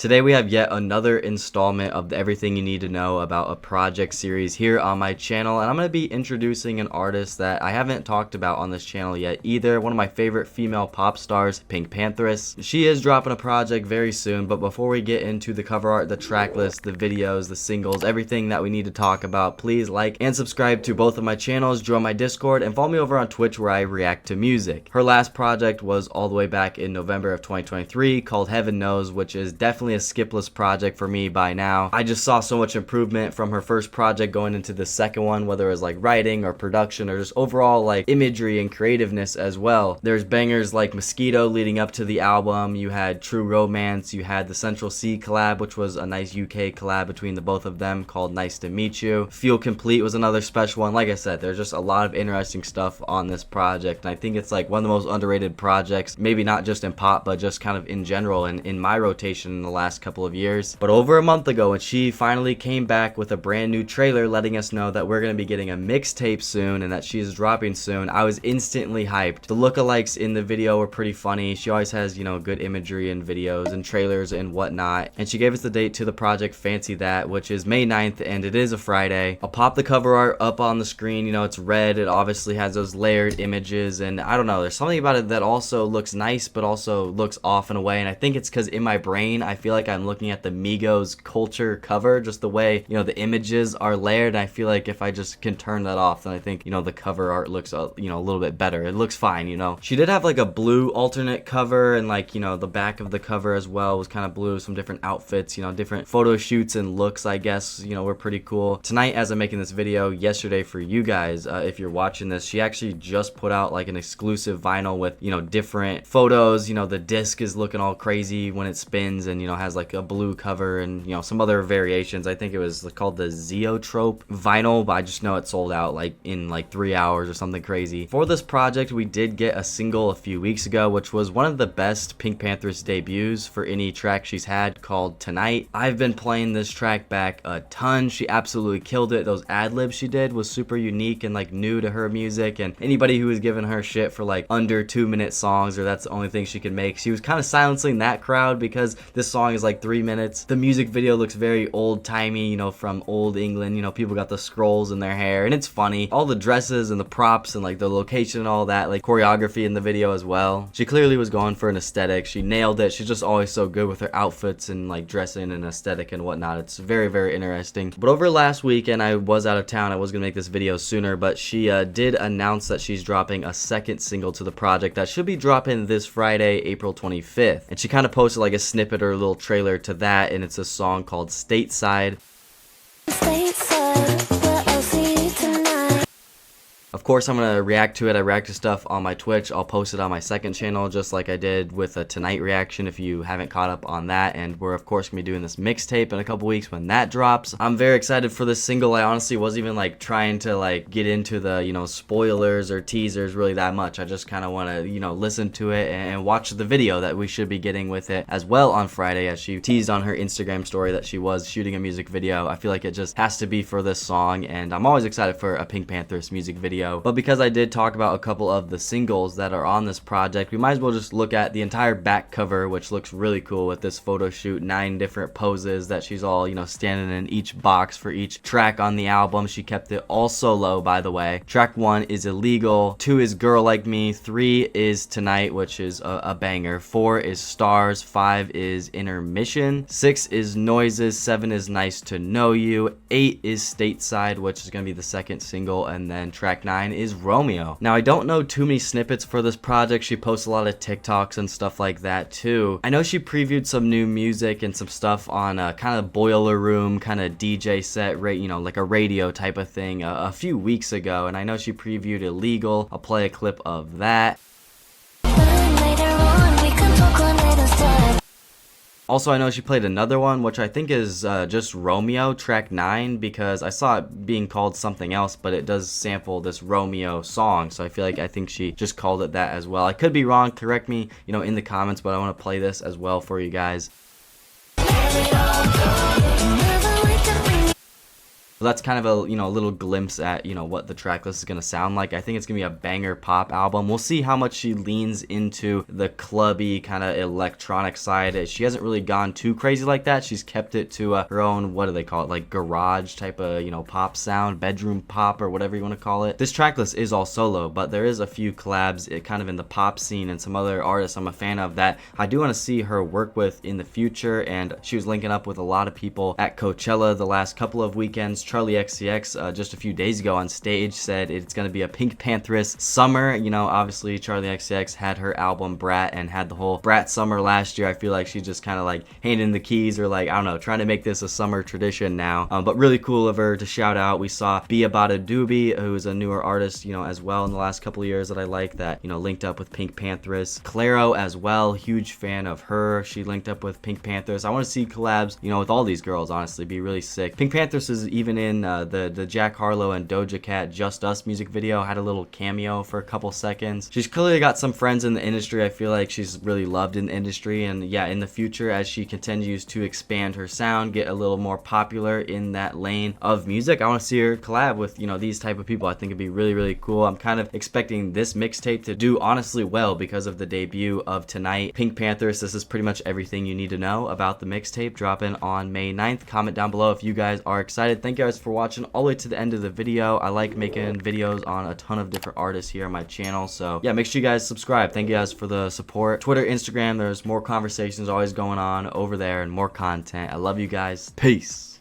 Today we have yet another installment of the Everything You Need to Know About a Project series here on my channel, and I'm going to be introducing an artist that I haven't talked about on this channel yet either. One of my favorite female pop stars, PinkPantheress. She is dropping a project very soon, but before we get into the cover art, the track list, the videos, the singles, everything that we need to talk about, please like and subscribe to both of my channels, join my Discord, and follow me over on Twitch where I react to music. Her last project was all the way back in November of 2023 called Heaven Knows, which is definitely a skipless project for me by now. I just saw so much improvement from her first project going into the second one, whether it was like writing or production or just overall like imagery and creativeness as well. There's bangers like Mosquito leading up to the album. You had True Romance. You had the Central C collab, which was a nice UK collab between the both of them called Nice to Meet You. Feel Complete was another special one. Like I said, there's just a lot of interesting stuff on this project, and I think it's like one of the most underrated projects, maybe not just in pop, but just kind of in general and in my rotation in the last couple of years. But over a month ago, when she finally came back with a brand new trailer letting us know that we're going to be getting a mixtape soon and that she's dropping soon, I was instantly hyped. The lookalikes in the video were pretty funny. She always has, you know, good imagery in videos and trailers and whatnot. And she gave us the date to the project Fancy That, which is May 9th, and it is a Friday. I'll pop the cover art up on the screen. You know, it's red. It obviously has those layered images, and I don't know, there's something about it that also looks nice but also looks off in a way, and I think it's because in my brain I feel like I'm looking at the Migos Culture cover, just the way, you know, the images are layered, and I feel like if I just can turn that off, then I think, you know, the cover art looks you know, a little bit better. It looks fine, you know. She did have like a blue alternate cover, and like, you know, the back of the cover as well was kind of blue, some different outfits, you know, different photo shoots and looks, I guess, you know, were pretty cool. Tonight, as I'm making this video, yesterday for you guys, if you're watching this, she actually just put out like an exclusive vinyl with, you know, different photos. You know, the disc is looking all crazy when it spins, and, you know, has like a blue cover and, you know, some other variations. I think it was called the Zeotrope vinyl, but I just know it sold out like in like 3 hours or something crazy. For this project, we did get a single a few weeks ago, which was one of the best PinkPantheress debuts for any track she's had, called Tonight. I've been playing this track back a ton. She absolutely killed it. Those ad-libs she did was super unique and like new to her music, and anybody who was giving her shit for like under 2-minute songs, or that's the only thing she can make, she was kind of silencing that crowd because this song is like 3 minutes. The music video looks very old-timey, you know, from old England. You know, people got the scrolls in their hair, and it's funny. All the dresses and the props and like the location and all that, like choreography in the video as well. She clearly was going for an aesthetic. She nailed it. She's just always so good with her outfits and like dressing and aesthetic and whatnot. It's very, very interesting. But over last weekend, I was out of town. I was gonna make this video sooner, but she did announce that she's dropping a second single to the project that should be dropping this Friday, April 25th. And she kind of posted like a snippet or a little trailer to that, and it's a song called Stateside. Of course, I'm going to react to it. I react to stuff on my Twitch. I'll post it on my second channel, just like I did with a Tonight reaction if you haven't caught up on that. And we're, of course, going to be doing this mixtape in a couple weeks when that drops. I'm very excited for this single. I honestly wasn't even like trying to like get into the, you know, spoilers or teasers really that much. I just kind of want to, you know, listen to it and watch the video that we should be getting with it as well on Friday, as she teased on her Instagram story that she was shooting a music video. I feel like it just has to be for this song, and I'm always excited for a PinkPantheress music video. But because I did talk about a couple of the singles that are on this project, we might as well just look at the entire back cover, which looks really cool with this photo shoot, 9 different poses that she's all, you know, standing in each box for each track on the album. She kept it all solo, by the way. Track 1 is Illegal, 2 is Girl Like Me, 3 is Tonight, which is a banger, 4 is Stars, 5 is Intermission, 6 is Noises, 7 is Nice to Know You, 8 is Stateside, which is going to be the second single, and then track 9 is Romeo. Now, I don't know too many snippets for this project. She posts a lot of TikToks and stuff like that too. I know she previewed some new music and some stuff on a kind of boiler room kind of DJ set, you know, like a radio type of thing a few weeks ago, and I know she previewed Illegal. I'll play a clip of that. Also, I know she played another one, which I think is just Romeo, track 9, because I saw it being called something else, but it does sample this Romeo song, so I think she just called it that as well. I could be wrong, correct me, you know, in the comments, but I want to play this as well for you guys. Well, that's kind of a, you know, little glimpse at, you know, what the track list is going to sound like. I think it's going to be a banger pop album. We'll see how much she leans into the clubby kind of electronic side. She hasn't really gone too crazy like that. She's kept it to her own, what do they call it, like garage type of, you know, pop sound, bedroom pop, or whatever you want to call it. This track list is all solo, but there is a few collabs kind of in the pop scene and some other artists I'm a fan of that I do want to see her work with in the future. And she was linking up with a lot of people at Coachella the last couple of weekends. Charlie XCX just a few days ago on stage said it's going to be a PinkPantheress summer. You know, obviously Charlie XCX had her album Brat and had the whole Brat summer last year. I feel like she's just kind of like handing the keys, or like, I don't know, trying to make this a summer tradition now. But really cool of her to shout out. We saw Be About a Doobie, who is a newer artist, you know, as well in the last couple of years that I like, that, you know, linked up with PinkPantheress. Claro as well, huge fan of her. She linked up with PinkPantheress. I want to see collabs, you know, with all these girls, honestly. Be really sick. PinkPantheress is even in the Jack Harlow and Doja Cat Just Us music video, had a little cameo for a couple seconds. She's clearly got some friends in the industry. I feel like she's really loved in the industry, and yeah, in the future, as she continues to expand her sound, get a little more popular in that lane of music, I want to see her collab with, you know, these type of people. I think it'd be really, really cool. I'm kind of expecting this mixtape to do honestly well because of the debut of tonight. PinkPantheress, this is pretty much everything you need to know about the mixtape, dropping on May 9th. Comment down below if you guys are excited. Thank you guys for watching all the way to the end of the video. I like making videos on a ton of different artists here on my channel, so yeah, make sure you guys subscribe. Thank you guys for the support. Twitter, Instagram, there's more conversations always going on over there and more content. I love you guys. Peace.